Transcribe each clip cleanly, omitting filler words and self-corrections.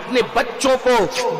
अपने बच्चों को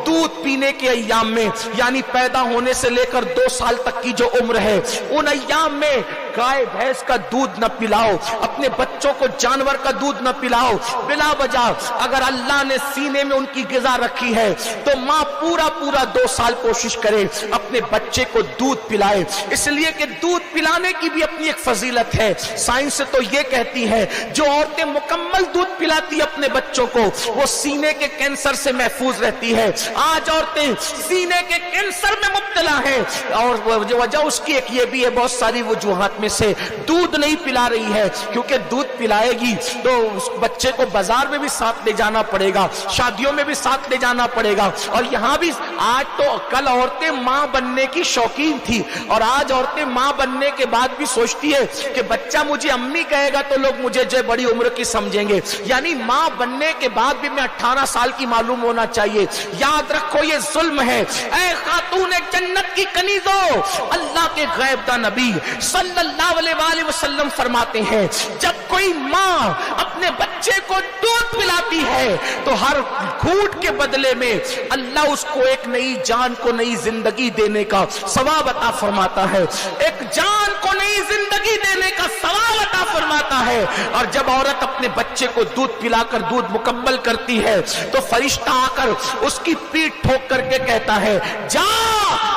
दूध पीने के अय्याम में, यानी पैदा होने से लेकर 2 साल तक की जो उम्र है, उन अय्याम में गाय भैंस का दूध न पिलाओ, अपने बच्चों को जानवर का दूध न पिलाओ। बिला वजह अगर अल्लाह ने सीने में उनकी ग़िज़ा रखी है तो माँ पूरा 2 साल कोशिश करे अपने बच्चे को दूध पिलाए, इसलिए कि दूध पिलाने की भी अपनी एक फजीलत है। साइंस तो ये कहती है जो औरतें मुकम्मल दूध पिलाती अपने बच्चों को वो सीने के कैंसर से महफूज रहती है। आज औरतें सीने के कैंसर में मुब्तला है और वजह उसकी एक ये भी है, बहुत सारी वजूहात में से दूध नहीं पिला रही है, क्योंकि दूध पिलाएगी तो उस बच्चे को बाजार में भी साथ ले जाना पड़ेगा, शादियों में भी साथ ले जाना पड़ेगा। और यहाँ भी आज तो कल औरतें माँ बनने की शौकीन थी और आज औरतें माँ बनने के बाद भी सोचती है कि बच्चा मुझे अम्मी कहेगा तो लोग मुझे जो बड़ी उम्र की समझेंगे, यानी माँ बनने के बाद भी मैं 18 साल की मालूम होना चाहिए। याद रखो ये जुल्म है। ऐ खातून जन्नत की कनीजो, अल्लाह के गैबदा नबी सल्लल्लाहु अलैहि वसल्लम फरमाते हैं जब कोई माँ अपने बच्चे को दूध पिलाती है तो हर घूंट के बदले में अल्लाह उसको एक नई जान को नई जिंदगी देने का सवाब अता फरमाता है, एक जान को नई जिंदगी देने का सवाब अता फरमाता है। और जब औरत अपने बच्चे को दूध पिलाकर दूध मुकम्मल करती है तो फरिश्ता आकर उसकी पीठ ठोक करके कहता है जा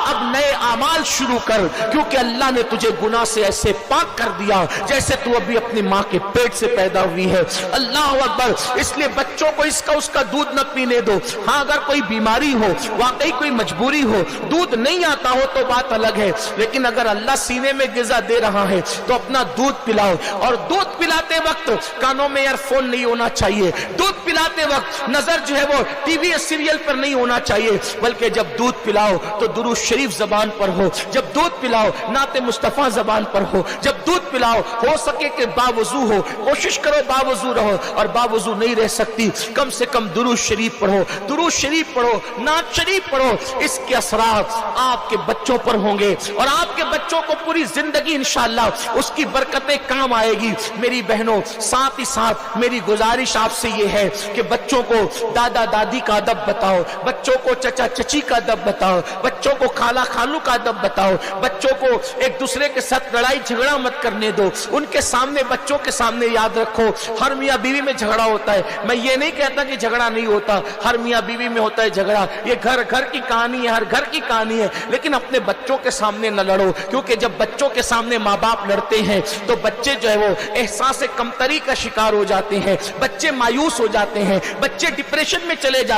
अब नए आमाल शुरू कर, क्योंकि अल्लाह ने तुझे गुनाह से ऐसे पाक कर दिया जैसे तू अभी अपनी माँ के पेट से पैदा हुई है। अल्लाह अकबर। इसलिए बच्चों को इसका उसका दूध न पीने दो। हाँ, अगर कोई बीमारी हो, वाकई कोई मजबूरी हो, दूध नहीं आता हो तो बात अलग है, लेकिन अगर अल्लाह सीने में ग़िज़ा दे रहा है तो अपना दूध पिलाओ। और दूध पिलाते वक्त कानों में ईयरफोन नहीं होना चाहिए, दूध पिलाते वक्त नजर जो है वो टीवी या सीरियल पर नहीं होना चाहिए, बल्कि जब दूध पिलाओ तो दुरूद शरीफ जबान पर हो, जब दूध पिलाओ नाते मुस्तफा जबान पर हो, जब दूध पिलाओ हो सके कि बावजू हो, कोशिश करो बावजू रहो, और बावजू नहीं रह सकती कम से कम दुरूद शरीफ पढ़ो, दुरूद शरीफ पढ़ो, नात शरीफ पढ़ो। इसके असरात आपके बच्चों पर होंगे और आपके बच्चों को पूरी जिंदगी इंशाअल्लाह उसकी बरकतें काम आएगी। मेरी बहनों, साथ ही साथ मेरी गुजारिश आपसे ये है कि बच्चों को दादा दादी का अदब बताओ, बच्चों को चचा चची का अदब बताओ, बच्चों को खाला खालू का अदब बताओ, बच्चों को एक दूसरे के साथ लड़ाई झगड़ा मत करने दो। उनके सामने, बच्चों के सामने याद रखो हर मियाँ बीवी में झगड़ा होता है। मैं ये नहीं कहता कि झगड़ा नहीं होता, हर मियाँ बीवी में होता है झगड़ा, ये घर घर की कहानी है, हर घर की कहानी है, लेकिन अपने बच्चों के सामने न लड़ो, क्योंकि जब बच्चों के सामने माँ बाप लड़ते हैं तो बच्चे जो है वो एहसास कमतरी का शिकार हो जाते हैं, बच्चे मायूस हो जाते हैं, बच्चे डिप्रेशन में चले जाते हैं।